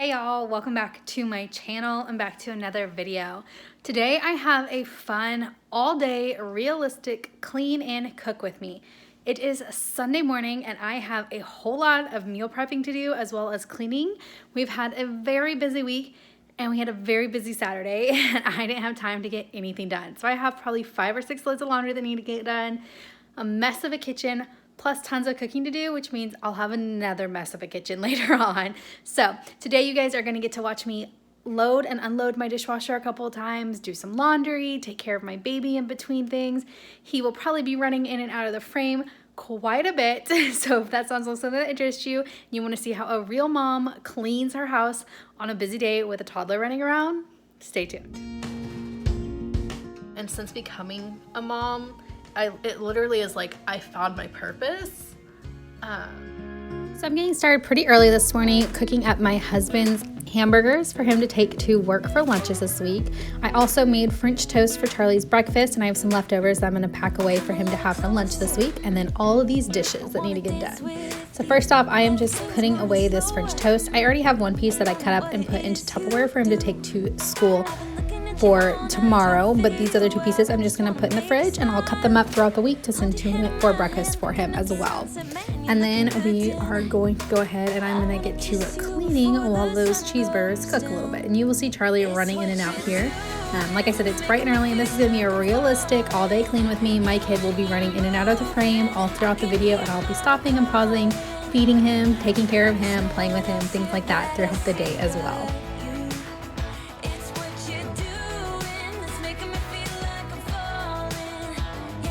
Hey y'all, welcome back to my channel and back to another video. Today I have a fun, all-day, realistic clean and cook with me. It is Sunday morning and I have a whole lot of meal prepping to do as well as cleaning. We've had a very busy week and we had a very busy Saturday and I didn't have time to get anything done. So I have probably 5 or 6 loads of laundry that need to get done, a mess of a kitchen, plus tons of cooking to do, which means I'll have another mess of a kitchen later on. So today you guys are gonna get to watch me load and unload my dishwasher a couple of times, do some laundry, take care of my baby in between things. He will probably be running in and out of the frame quite a bit. So if that sounds like something that interests you, you wanna see how a real mom cleans her house on a busy day with a toddler running around, stay tuned. And since becoming a mom, it literally is like I found my purpose. So I'm getting started pretty early this morning cooking up my husband's hamburgers for him to take to work for lunches this week. I also made French toast for Charlie's breakfast and I have some leftovers that I'm going to pack away for him to have for lunch this week, and then all of these dishes that need to get done. So first off, I am just putting away this French toast. I already have one piece that I cut up and put into Tupperware for him to take to school for tomorrow, but these other 2 pieces I'm just going to put in the fridge and I'll cut them up throughout the week to send to him for breakfast for him as well. And then we are going to go ahead and I'm going to get to cleaning while those cheeseburgers cook a little bit. And you will see Charlie running in and out here. Like I said, it's bright and early and this is going to be a realistic all day clean with me. My kid will be running in and out of the frame all throughout the video and I'll be stopping and pausing, feeding him, taking care of him, playing with him, things like that throughout the day as well.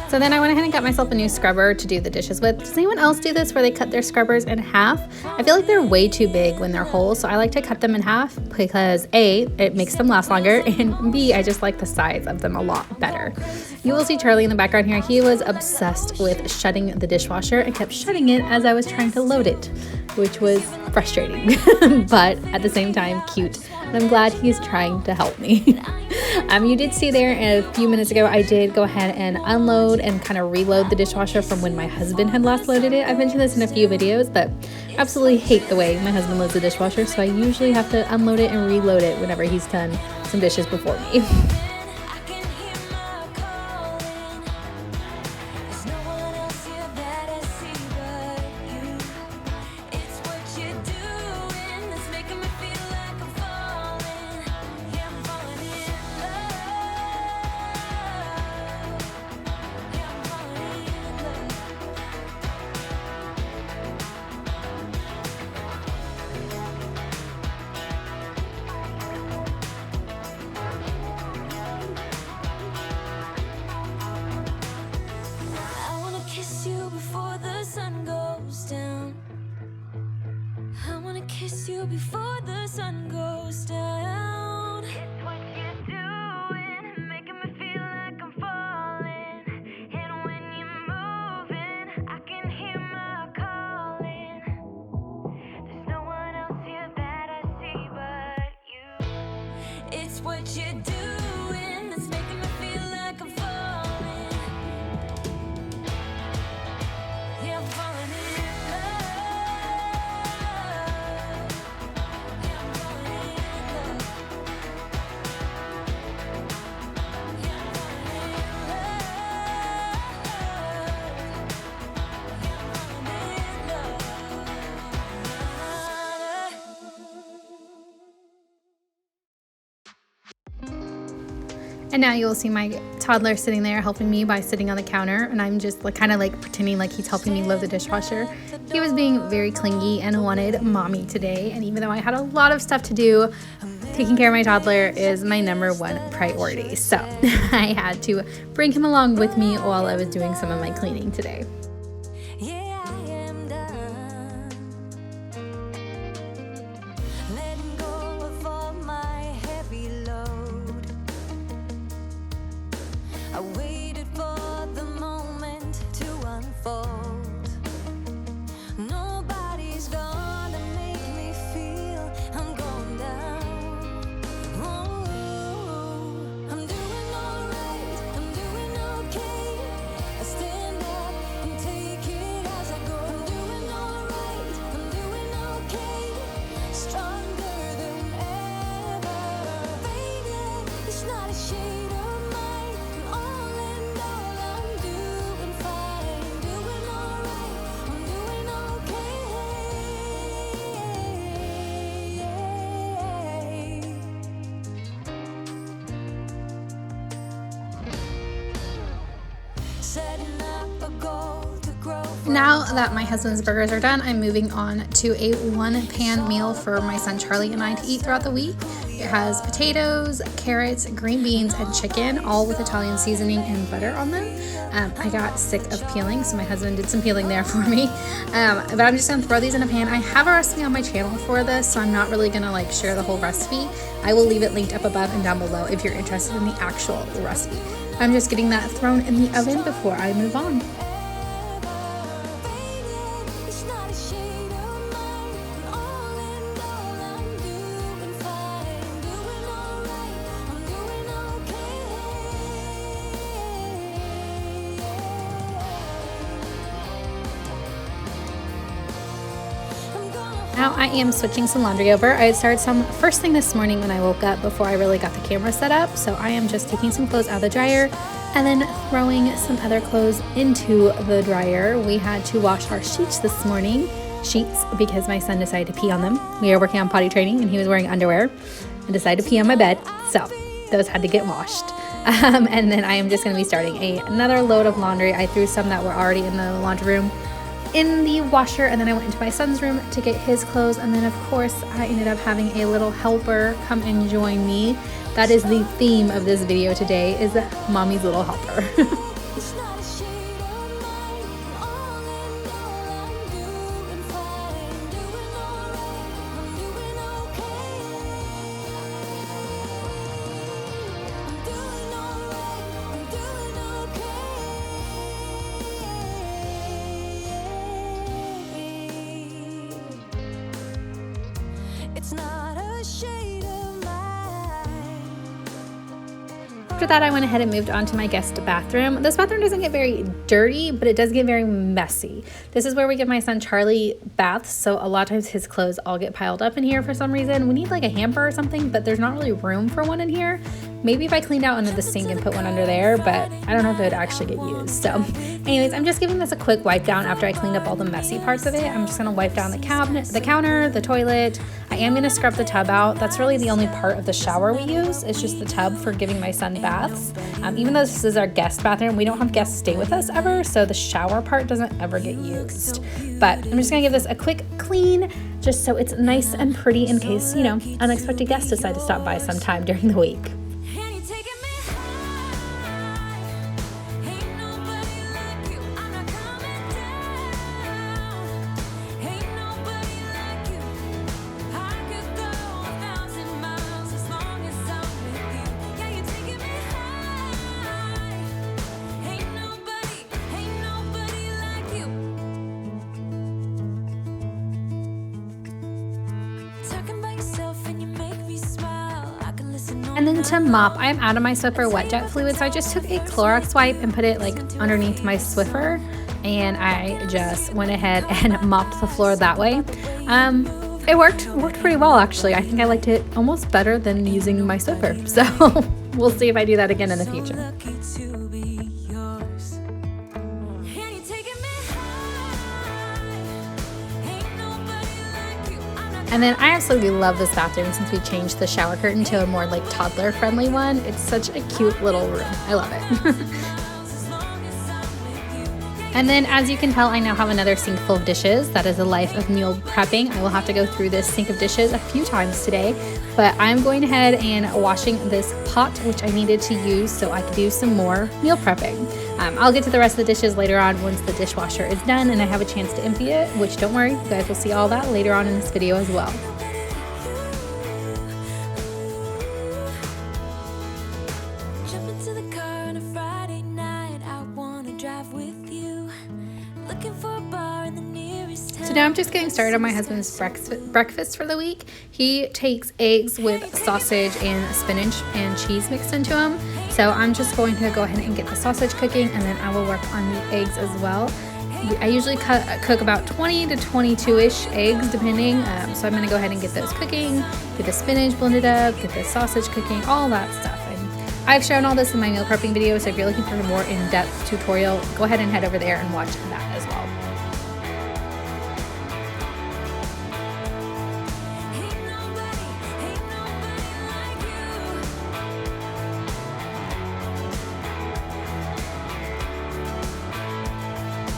So then I went ahead and got myself a new scrubber to do the dishes with. Does anyone else do this where they cut their scrubbers in half? I feel like they're way too big when they're whole, so I like to cut them in half because A, it makes them last longer, and B, I just like the size of them a lot better. You will see Charlie in the background here. He was obsessed with shutting the dishwasher and kept shutting it as I was trying to load it, which was frustrating, but at the same time cute. And I'm glad he's trying to help me. You did see there a few minutes ago, I did go ahead and unload and kind of reload the dishwasher from when my husband had last loaded it. I've mentioned this in a few videos, but I absolutely hate the way my husband loads the dishwasher, so I usually have to unload it and reload it whenever he's done some dishes before me. Kiss you before the sun goes down. It's what you're doing, making me feel like I'm falling. And when you're moving, I can hear my calling. There's no one else here that I see but you. It's what you're doing that's making me feel like I'm falling. Yeah, I'm falling in love. And now you'll see my toddler sitting there helping me by sitting on the counter, and I'm just kind of pretending like he's helping me load the dishwasher. He was being very clingy and wanted mommy today, and even though I had a lot of stuff to do, taking care of my toddler is my #1 priority. So I had to bring him along with me while I was doing some of my cleaning today. I waited for the moment to unfold. Nobody's gonna make me feel I'm going down. Oh, I'm doing alright, I'm doing okay. I stand up and setting up a goal to grow. Now that my husband's burgers are done, I'm moving on to a one-pan meal for my son Charlie and I to eat throughout the week. It has potatoes, carrots, green beans, and chicken, all with Italian seasoning and butter on them. I got sick of peeling, so my husband did some peeling there for me. But I'm just gonna throw these in a pan. I have a recipe on my channel for this, so I'm not really gonna like share the whole recipe. I will leave it linked up above and down below if you're interested in the actual recipe. I'm just getting that thrown in the oven before I move on. It's not a shade of mine. All in all, I'm doing fine, doing alright, I'm doing okay. Now I am switching some laundry over. I had started some first thing this morning when I woke up before I really got the camera set up. So I am just taking some clothes out of the dryer and then throwing some other clothes into the dryer. We had to wash our sheets this morning. Sheets because my son decided to pee on them. We are working on potty training and he was wearing underwear and decided to pee on my bed. So those had to get washed. And then I am just going to be starting another load of laundry. I threw some that were already in the laundry room in the washer, and then I went into my son's room to get his clothes, and then of course I ended up having a little helper come and join me. That is the theme of this video today, is Mommy's Little Helper. It's not a shade of mine. All in all, I'm doing fine, doing alright, I'm doing okay. I'm doing alright, I'm doing okay. It's not a shade of mine. After that, I went ahead and moved on to my guest bathroom. This bathroom doesn't get very dirty, but it does get very messy. This is where we give my son Charlie baths, so a lot of times his clothes all get piled up in here for some reason. We need like a hamper or something, but there's not really room for one in here. Maybe if I cleaned out under the sink and put one under there, but I don't know if it would actually get used. So anyways, I'm just giving this a quick wipe down after I cleaned up all the messy parts of it. I'm just gonna wipe down the cabinet, the counter, the toilet. I am gonna scrub the tub out. That's really the only part of the shower we use. It's just the tub for giving my son baths. Even though this is our guest bathroom, we don't have guests stay with us ever, so the shower part doesn't ever get used. But I'm just gonna give this a quick clean, just so it's nice and pretty in case, you know, unexpected guests decide to stop by sometime during the week. And you're taking me high. Ain't nobody like you. I'm not coming down. Ain't nobody like you. I could go 1,000 miles as long as I'm with you. Yeah, you're taking me high. Ain't nobody like you. Talking about yourself and you make me smile. I can listen on. And then to mop, I'm out of my Swiffer wet jet fluid, so I just took a Clorox wipe and put it like underneath my Swiffer, and I just went ahead and mopped the floor that way. It worked pretty well actually. I think I liked it almost better than using my Swiffer, so we'll see if I do that again in the future. Lucky to be yours. And you're taking me high. Ain't nobody like you. I'm not And then I absolutely love this bathroom since we changed the shower curtain to a more like toddler friendly one. It's such a cute little room. I love it. as long as I'm with you. And then as you can tell, I now have another sink full of dishes. That is the life of meal prepping. I will have to go through this sink of dishes a few times today, but I'm going ahead and washing this pot, which I needed to use so I could do some more meal prepping. I'll get to the rest of the dishes later on once the dishwasher is done and I have a chance to empty it, which don't worry, you guys will see all that later on in this video as well. Jump into the car on a Friday night. I wanna drive with you. Looking for a bar in the nearest town. So now I'm just getting started on my husband's breakfast for the week. He takes eggs with sausage and spinach and cheese mixed into them. So I'm just going to go ahead and get the sausage cooking, and then I will work on the eggs as well. I usually cook about 20 to 22-ish eggs depending. So I'm going to go ahead and get those cooking, get the spinach blended up, get the sausage cooking, all that stuff. And I've shown all this in my meal prepping video, so if you're looking for a more in-depth tutorial, go ahead and head over there and watch that as well. Ain't nobody like you.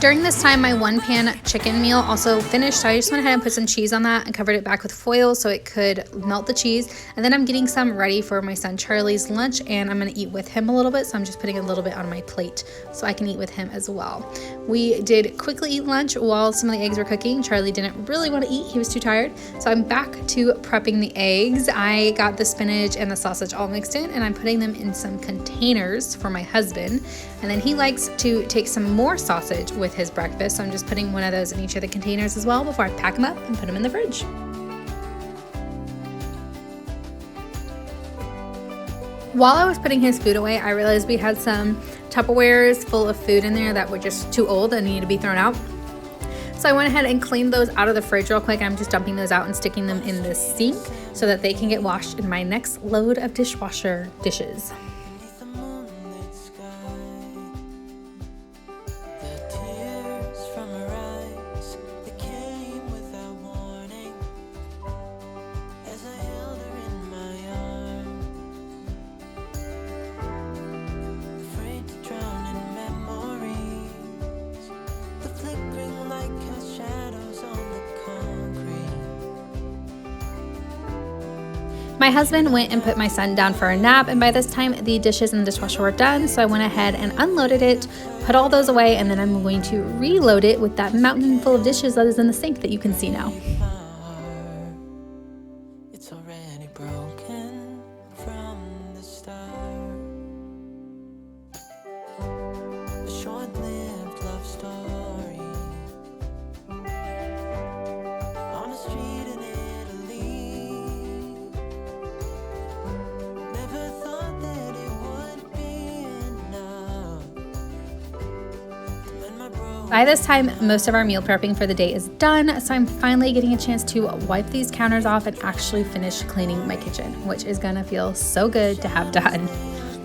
During this time, my one pan chicken meal also finished, so I just went ahead and put some cheese on that and covered it back with foil so it could melt the cheese. And then I'm getting some ready for my son Charlie's lunch, and I'm gonna eat with him a little bit, so I'm just putting a little bit on my plate so I can eat with him as well. We did quickly eat lunch while some of the eggs were cooking. Charlie didn't really want to eat, he was too tired. So I'm back to prepping the eggs. I got the spinach and the sausage all mixed in, and I'm putting them in some containers for my husband. And then he likes to take some more sausage with his breakfast, so I'm just putting one of those in each of the containers as well before I pack them up and put them in the fridge. While I was putting his food away, I realized we had some Tupperwares full of food in there that were just too old and needed to be thrown out. So I went ahead and cleaned those out of the fridge real quick. I'm just dumping those out and sticking them in the sink so that they can get washed in my next load of dishwasher dishes. My husband went and put my son down for a nap, and by this time the dishes in the dishwasher were done, so I went ahead and unloaded it, put all those away, and then I'm going to reload it with that mountain full of dishes that is in the sink that you can see now. It's already broken from the start. A short-lived love story on a street in Italy. Never thought that it would be enough to mend my broken. By this time, most of our meal prepping for the day is done, so I'm finally getting a chance to wipe these counters off and actually finish cleaning my kitchen, which is gonna feel so good to have done.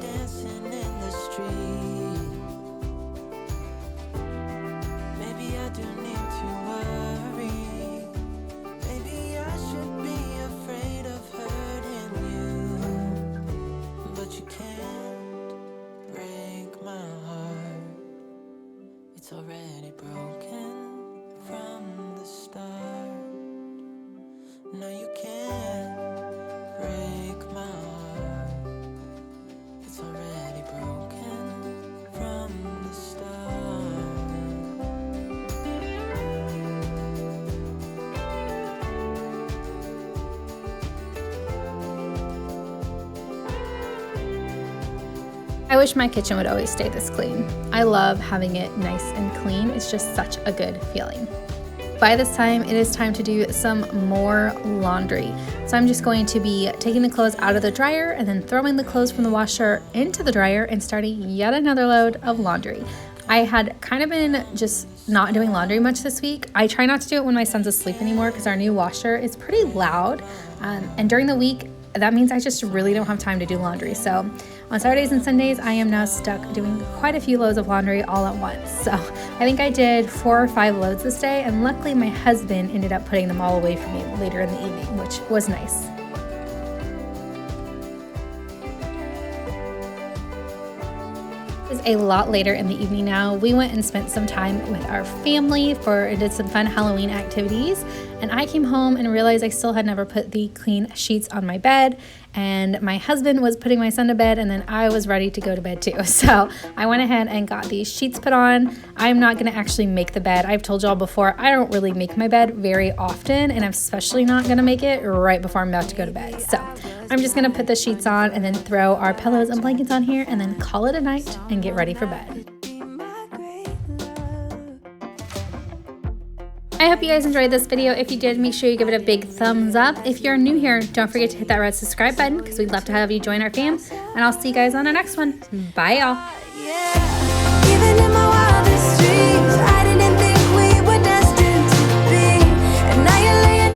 Dancing in the street. Maybe I do need to worry. Maybe I should be afraid of hurting you. But you can't break my heart. It's already broken from the start. No, you can't break my heart. It's already broken from the start. I wish my kitchen would always stay this clean. I love having it nice and clean. It's just such a good feeling. By this time, it is time to do some more laundry. So I'm just going to be taking the clothes out of the dryer and then throwing the clothes from the washer into the dryer and starting yet another load of laundry. I had kind of been just not doing laundry much this week. I try not to do it when my son's asleep anymore because our new washer is pretty loud. And during the week, that means I just really don't have time to do laundry. So on Saturdays and Sundays, I am now stuck doing quite a few loads of laundry all at once. So I think I did 4 or 5 loads this day, and luckily my husband ended up putting them all away for me later in the evening, which was nice. It's a lot later in the evening now. We went and spent some time with our family did some fun Halloween activities, and I came home and realized I still had never put the clean sheets on my bed, and my husband was putting my son to bed, and then I was ready to go to bed too. So I went ahead and got these sheets put on. I'm not gonna actually make the bed. I've told y'all before, I don't really make my bed very often, and I'm especially not gonna make it right before I'm about to go to bed. So I'm just gonna put the sheets on and then throw our pillows and blankets on here and then call it a night and get ready for bed. I hope you guys enjoyed this video. If you did, make sure you give it a big thumbs up. If you're new here, don't forget to hit that red subscribe button because we'd love to have you join our fam. And I'll see you guys on our next one. Bye, y'all. Yeah, even in my